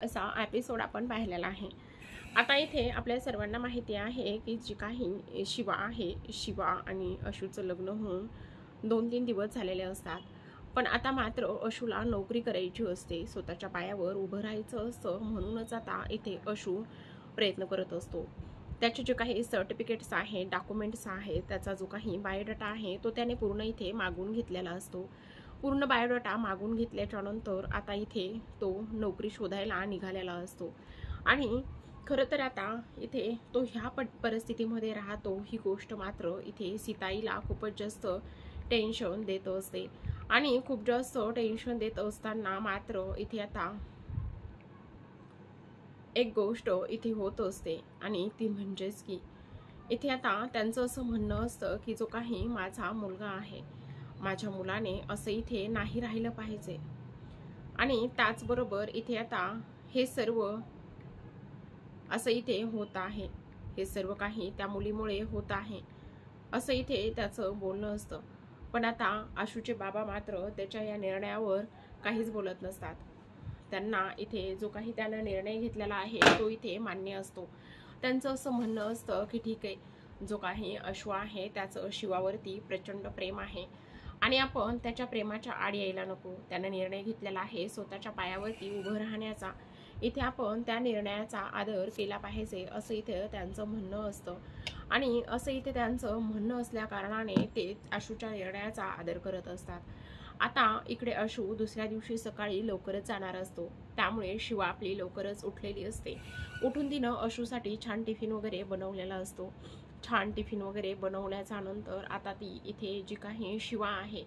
असा एपिसोड आपण पाहिलेला आहे। आता इथे आपल्या सर्वांना माहिती आहे की जी काही शिवा आहे, शिवा आणि अशूचं लग्न होऊन 2-3 दिवस झालेले असतात। पण आता मात्र अशूला नोकरी करायची असते, स्वतःच्या पायावर उभं राहायचं असतं। म्हणूनच आता इथे अशू प्रयत्न करत असतो। त्याचे जे काही सर्टिफिकेट्स आहेत, डॉक्युमेंट्स आहेत, त्याचा जो काही बायोडाटा आहे तो त्याने पूर्ण इथे मागून घेतलेला असतो। पूर्ण बायोडाटा मागून घेतल्याच्या नंतर आता इथे तो नोकरी शोधायला निघालेला असतो। आणि खरं तर आता इथे तो ह्या परिस्थितीमध्ये राहतो, ही गोष्ट मात्र इथे सीताईला खूपच जास्त टेन्शन देत असते। आणि खूप जास्त टेन्शन देत असताना मात्र इथे आता एक गोष्ट इथे होत असते आणि ती म्हणजेच की इथे आता त्यांचं असं म्हणणं असतं की जो काही माझा मुलगा आहे, माझ्या मुलाने असं इथे नाही राहिलं पाहिजे। आणि त्याचबरोबर इथे आता हे सर्व असं इथे होत आहे, हे सर्व काही त्या मुलीमुळे होत आहे असं इथे त्याचं बोलणं असतं। पण आता आशूचे बाबा मात्र त्याच्या या निर्णयावर काहीच बोलत नसतात। त्यांना इथे जो काही त्यानं निर्णय घेतलेला आहे तो इथे मान्य असतो। त्यांचं असं म्हणणं असतं की ठीक आहे, जो काही आशू आहे त्याचं शिवावरती प्रचंड प्रेम आहे आणि आपण त्याच्या प्रेमाच्या आड यायला नको। त्यानं निर्णय घेतलेला आहे स्वतःच्या पायावरती उभं राहण्याचा, इथे आपण त्या निर्णयाचा आदर केला पाहिजे असं इथे त्यांचं म्हणणं असतं। आणि असं इथे त्यांचं म्हणणं असल्या कारणाने ते आशूच्या निर्णयाचा आदर करत असतात। आता इकडे आशू दुसऱ्या दिवशी सकाळी लवकरच जाणार असतो, त्यामुळे शिवा आपली लवकरच उठलेली असते। उठून तिनं आशूसाठी छान टिफिन वगैरे बनवलेला असतो। छान टिफिन वगैरे बनवल्याच्या नंतर आता ती इथे जी काही शिवा आहे,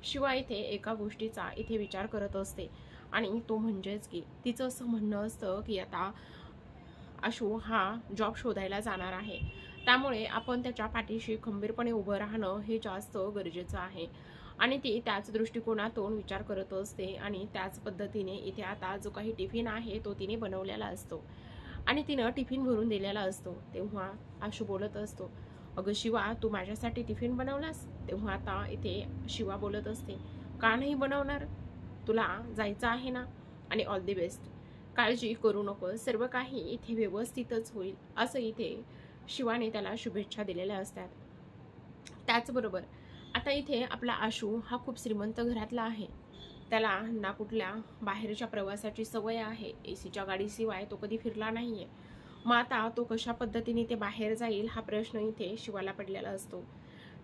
शिवा इथे एका गोष्टीचा इथे विचार करत असते आणि तो म्हणजेच की तिचं असं म्हणणं असतं की आता आशू हा जॉब शोधायला जाणार आहे, त्यामुळे आपण त्याच्या पाठीशी खंबीरपणे उभं राहणं हे जास्त गरजेचं आहे। आणि ती त्याच दृष्टिकोनातून विचार करत असते आणि त्याच पद्धतीने इथे आता जो काही टिफिन आहे तो तिने बनवलेला असतो आणि तिनं टिफिन भरून दिलेला असतो। तेव्हा आशू बोलत असतो, अगं शिवा, तू माझ्यासाठी टिफिन बनवलास? तेव्हा आता इथे शिवा बोलत असते, का नाही बनवणार, तुला जायचं आहे ना, आणि ऑल दी बेस्ट, काळजी करू नको, सर्व काही इथे व्यवस्थितच होईल असं इथे शिवाने त्याला शुभेच्छा दिलेल्या असतात। त्याचबरोबर आता इथे आपला आशू हा खूप श्रीमंत घरातला आहे, त्याला ना कुठल्या बाहेरच्या प्रवासाची सवय आहे, एसीच्या गाडीशिवाय तो कधी फिरला नाहीये। मग आता तो कशा पद्धतीने ते बाहेर जाईल हा प्रश्न इथे शिवाला पडलेला असतो।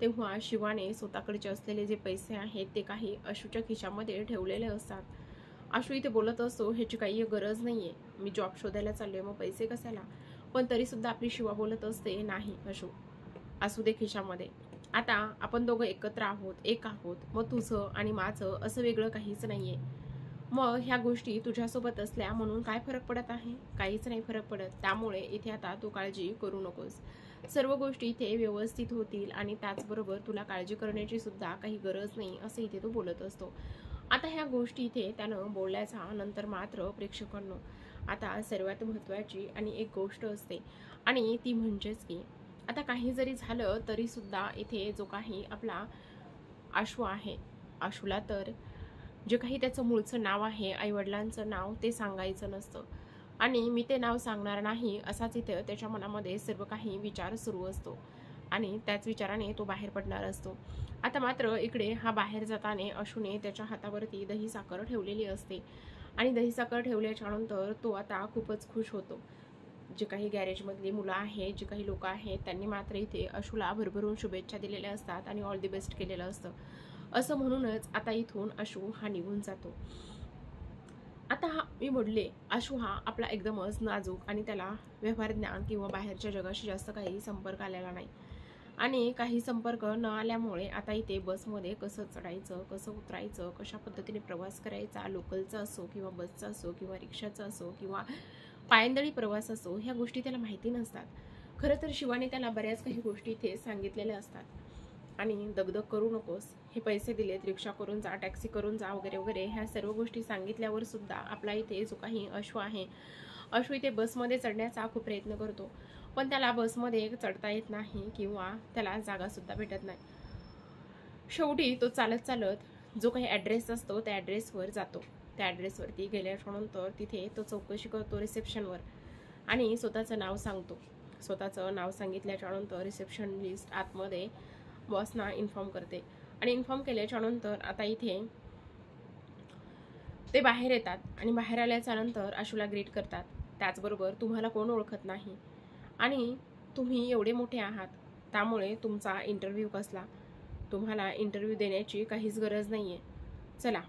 तेव्हा शिवाने स्वतःकडचे असलेले जे पैसे आहेत ते काही आशूच्या खिशामध्ये ठेवलेले असतात। आशू इथे बोलत असतो, ह्याची काही गरज नाहीये, मी जॉब शोधायला चाललोय, मग पैसे कशाला? पण तरी सुद्धा आपली शिवा बोलत असते, नाही आशू, असू दे खिशामध्ये, आता आपण दोघं एकत्र आहोत, एक आहोत, मग तुझं आणि माझं असं वेगळं काहीच नाहीये। मग ह्या गोष्टी तुझ्यासोबत असल्या म्हणून काय फरक पडत आहे? काहीच नाही फरक पडत, त्यामुळे इथे आता तू काळजी करू नकोस, सर्व गोष्टी इथे व्यवस्थित होतील आणि त्याचबरोबर तुला काळजी करण्याची सुद्धा काही गरज नाही असं इथे तो बोलत असतो। आता ह्या गोष्टी इथे त्यानं बोलल्याचा नंतर मात्र प्रेक्षकांनो आता सर्वात महत्त्वाची आणि एक गोष्ट असते आणि ती म्हणजेच की आता काही जरी झालं तरी सुद्धा इथे जो काही आपला आशू आहे, आशूला तर जे काही त्याचं मूळचं नाव आहे, आईवडिलांचं नाव, ते सांगायचं नसतं आणि मी ते नाव सांगणार नाही असाच इथे त्याच्या मनामध्ये सर्व काही विचार सुरू असतो आणि त्याच विचाराने तो बाहेर पडणार असतो। आता मात्र इकडे हा बाहेर जाताना आशूने त्याच्या हातावरती दही साखर ठेवलेली असते आणि दही साखर ठेवल्याच्या नंतर तो आता खूपच खुश होतो। जे काही गॅरेजमधली मुलं आहेत, जे काही लोक आहेत, त्यांनी मात्र इथे आशूला भरभरून शुभेच्छा दिलेल्या असतात आणि ऑल दी बेस्ट केलेलं असतं। असं म्हणूनच आता इथून आशू हा निघून जातो। आता हा मी म्हटले, आशू हा आपला एकदमच नाजूक आणि त्याला व्यवहार ज्ञान किंवा बाहेरच्या जगाशी जास्त काही संपर्क आलेला नाही आणि काही संपर्क न आल्यामुळे आता इथे बसमध्ये कसं चढायचं, कसं उतरायचं, कशा पद्धतीने प्रवास करायचा, लोकलचा असो किंवा बसचा असो किंवा रिक्षाचा असो किंवा पायंदळी प्रवास असो, ह्या गोष्टी त्याला माहिती नसतात। खरं तर शिवाने त्याला बऱ्याच काही गोष्टी इथे सांगितलेल्या असतात आणि दगदग करू नकोस, हे पैसे दिलेत, रिक्षा करून जा, टॅक्सी करून जा वगैरे वगैरे, ह्या सर्व गोष्टी सांगितल्यावर सुद्धा आपला इथे जो काही आशू आहे, आशू इथे बसमध्ये चढण्याचा खूप प्रयत्न करतो, पण त्याला बसमध्ये चढता येत नाही किंवा त्याला जागा सुद्धा भेटत नाही। शेवटी तो चालत चालत जो काही ॲड्रेस असतो त्या ॲड्रेसवर जातो त्या ॲड्रेसवरती गेल्याच्यानंतर तिथे तो चौकशी करतो रिसेप्शनवर आणि स्वतःचं नाव सांगतो. स्वतःचं नाव सांगितल्याच्यानंतर रिसेप्शनिस्ट आतमध्ये बॉसना इन्फॉर्म करते आणि इन्फॉर्म केल्याच्यानंतर आता इथे ते बाहेर येतात आणि बाहेर आल्याच्यानंतर आशूला ग्रीट करतात. त्याचबरोबर तुम्हाला कोण ओळखत नाही आणि तुम्ही एवढे मोठे आहात, त्यामुळे तुमचा इंटरव्ह्यू कसला, तुम्हाला इंटरव्ह्यू देण्याची काहीच गरज नाही आहे. चला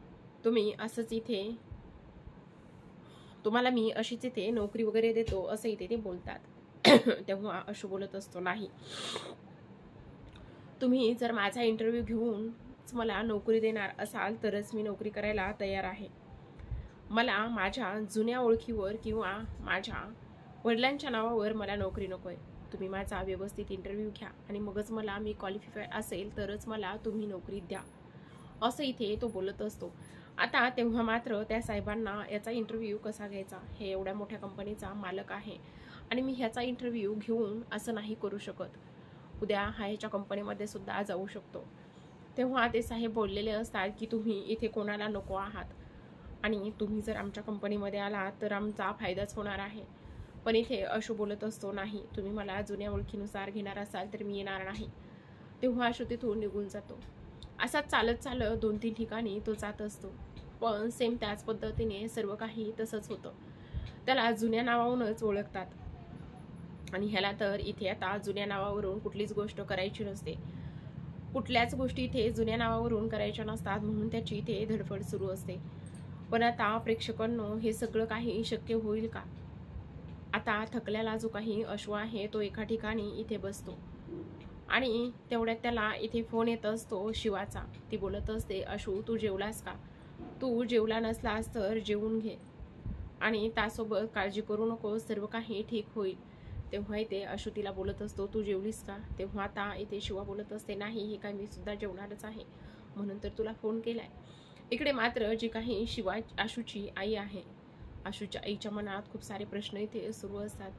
तुम्ही असंच इथे, तुम्हाला मी अशीच इथे नोकरी वगैरे देतो असं इथे ते बोलतात. तेव्हा आशू बोलत असतो, नाही, तुम्ही जर माझा इंटरव्ह्यू घेऊन मला नोकरी देणार असाल तरच मी नोकरी करायला तयार आहे. मला माझ्या जुन्या ओळखीवर किंवा माझ्या वडिलांच्या नावावर मला नोकरी नको आहे. तुम्ही माझा व्यवस्थित इंटरव्ह्यू घ्या आणि मगच मला मी क्वालिफाय असेल तरच मला तुम्ही नोकरी द्या, असं इथे तो बोलत असतो. आता तेव्हा मात्र त्या साहेबांना याचा इंटरव्ह्यू कसा घ्यायचा, हे एवढ्या मोठ्या कंपनीचा मालक आहे आणि मी ह्याचा इंटरव्ह्यू घेऊन असं नाही करू शकत, उद्या हा ह्याच्या कंपनीमध्ये सुद्धा जाऊ शकतो. तेव्हा ते साहेब बोललेले असतात की तुम्ही इथे कोणाला नको आहात आणि तुम्ही जर आमच्या कंपनीमध्ये आलात तर आमचा फायदाच होणार आहे. पण इथे आशू बोलत असतो, नाही, तुम्ही मला जुन्या ओळखीनुसार घेणार असाल तर मी येणार नाही. तेव्हा आशू तिथून निघून जातो. असाच चालत चालत 2-3 ठिकाणी तो जात असतो, पण सेम त्याच पद्धतीने सर्व काही तसंच होतं. त्याला जुन्या नावावरूनच ओळखतात आणि ह्याला तर इथे आता जुन्या नावावरून कुठलीच गोष्ट करायची नसते. कुठल्याच गोष्टी इथे जुन्या नावावरून करायच्या नसतात, म्हणून त्याची इथे धडपड सुरू असते. पण आता प्रेक्षकांनो, हे सगळं काही शक्य होईल का? आता थकलेला जो काही आशू आहे तो एका ठिकाणी इथे बसतो आणि तेवढ्यात त्याला इथे फोन येत असतो शिवाचा. ती बोलत असते, आशू तू जेवलास का? तू जेवला नसलास तर जेवून घे आणि त्यासोबत काळजी करू नको, सर्व काही ठीक होईल. तेव्हा इथे आशू तिला बोलत असतो, तू जेवलीस का? तेव्हा आता इथे शिवा बोलत असते, नाही, हे काय मी सुद्धा जेवणारच आहे, म्हणून तर तुला फोन केलाय. इकडे मात्र जी काही शिवा आशूची आई आहे, आशूच्या आईच्या मनात खूप सारे प्रश्न इथे सुरू असतात.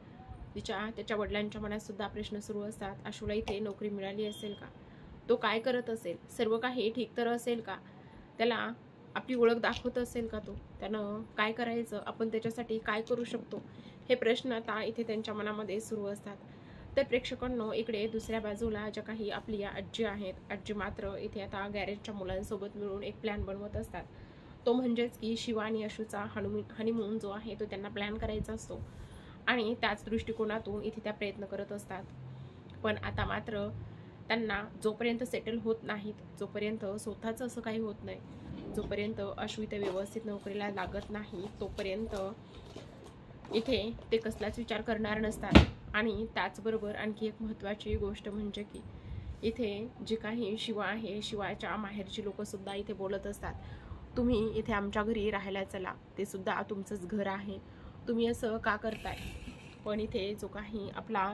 त्याच्या वडिलांच्या मनात सुद्धा प्रश्न सुरू असतात. आशूला इथे नोकरी मिळाली असेल का? तो काय करत असेल? सर्व काही ठीक तर असेल का? त्याला आपली ओळख दाखवत असेल का? त्यानं काय करायचं, आपण त्याच्यासाठी काय करू शकतो, हे प्रश्न आता इथे त्यांच्या मनामध्ये सुरू असतात. तर प्रेक्षकांनो, इकडे दुसऱ्या बाजूला ज्या काही आपली या आजी आहेत, आजी मात्र इथे आता गॅरेजच्या मुलांसोबत मिळून एक प्लॅन बनवत असतात. तो म्हणजेच की शिवा आणि आशूचा हनीमून जो आहे तो त्यांना प्लॅन करायचा असतो आणि त्याच दृष्टिकोनातून इथे त्या प्रयत्न करत असतात. पण आता मात्र त्यांना जोपर्यंत सेटल होत नाहीत, जोपर्यंत स्वतःचं असं काही होत नाही, जोपर्यंत आशू इथे व्यवस्थित नोकरीला लागत नाही, तोपर्यंत इथे ते कसलाच विचार करणार नसतात. आणि त्याचबरोबर आणखी एक महत्त्वाची गोष्ट म्हणजे की इथे जे काही शिवा आहे, शिवाच्या माहेरची लोकंसुद्धा इथे बोलत असतात, तुम्ही इथे आमच्या घरी राहायला चला, ते सुद्धा तुमचंच घर आहे, तुम्ही असं का करताय? पण इथे जो काही आपला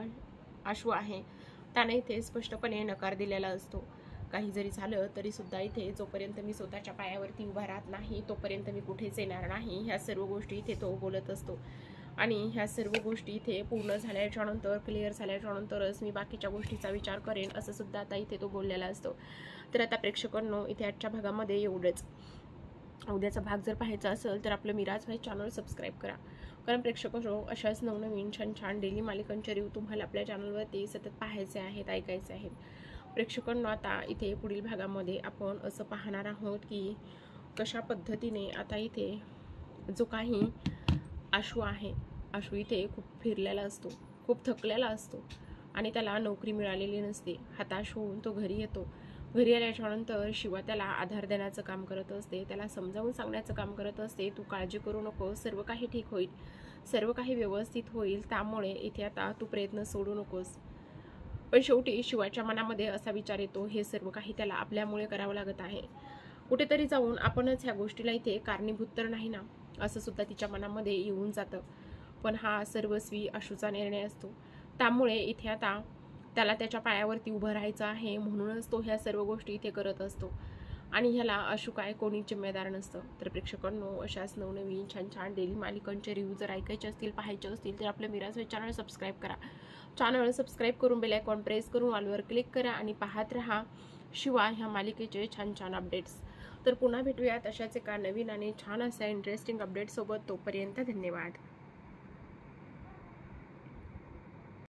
आशू आहे त्याने इथे स्पष्टपणे नकार दिलेला असतो. काही जरी झालं तरी सुद्धा इथे जोपर्यंत मी स्वतःच्या पायावरती उभा राहत नाही तोपर्यंत मी कुठेच येणार नाही, ह्या सर्व गोष्टी इथे तो बोलत असतो. आणि ह्या सर्व गोष्टी इथे पूर्ण झाल्याच्यानंतर, क्लिअर झाल्याच्यानंतरच मी बाकीच्या गोष्टीचा विचार करेन, असं सुद्धा आता इथे तो बोललेला असतो. तर आता प्रेक्षकांनो, इथे आजच्या भागामध्ये एवढंच. उद्याचा भाग जर पाहायचा असेल तर आपलं मिराज भाई चॅनल सबस्क्राईब करा, कारण प्रेक्षकांनो, अशाच नवनवीन छान डेली मालिकांचे रिव्ह्यू तुम्हाला आपल्या चॅनलवरती सतत पाहायचे आहेत, ऐकायचे आहेत. प्रेक्षकांनो, आता इथे पुढील भागामध्ये आपण असं पाहणार आहोत की कशा पद्धतीने आता इथे जो काही आशू आहे, आशू इथे खूप फिरलेला असतो, खूप थकलेला असतो आणि त्याला नोकरी मिळालेली नसते. हताश होऊन तो घरी येतो. घरी आल्याच्यानंतर शिवा त्याला आधार देण्याचं काम करत असते, त्याला समजावून सांगण्याचं काम करत असते, तू काळजी करू नको, सर्व काही ठीक होईल, सर्व काही व्यवस्थित होईल, त्यामुळे इथे आता तू प्रयत्न सोडू नकोस. पण शेवटी शिवाच्या मनामध्ये असा विचार येतो, हे सर्व काही त्याला आपल्यामुळे करावं लागत आहे, कुठेतरी जाऊन आपणच ह्या गोष्टीला इथे कारणीभूत तर नाही ना, असं सुद्धा तिच्या मनामध्ये येऊन जातं. पण हा सर्वस्वी आशूचा निर्णय असतो, त्यामुळे इथे आता त्याला त्याच्या पायावरती उभं राहायचं आहे, म्हणूनच तो ह्या सर्व गोष्टी इथे करत असतो आणि ह्याला आशू काय कोणी जिम्मेदार नसतं. तर प्रेक्षकांनो, अशाच नवनवीन छान डेली मालिकांचे रिव्ह्यू जर ऐकायचे असतील, पाहायचे असतील तर आपलं मिराज भाई चॅनल सबस्क्राईब करा. चॅनल सबस्क्राईब करून बेल आयकॉन प्रेस करून ऑलवर क्लिक करा आणि पाहत रहा शिवा ह्या मालिकेचे छान अपडेट्स. तर पुन्हा भेटूयात अशाच एका नवीन आणि छान अशा इंटरेस्टिंग अपडेटसोबत. तोपर्यंत धन्यवाद.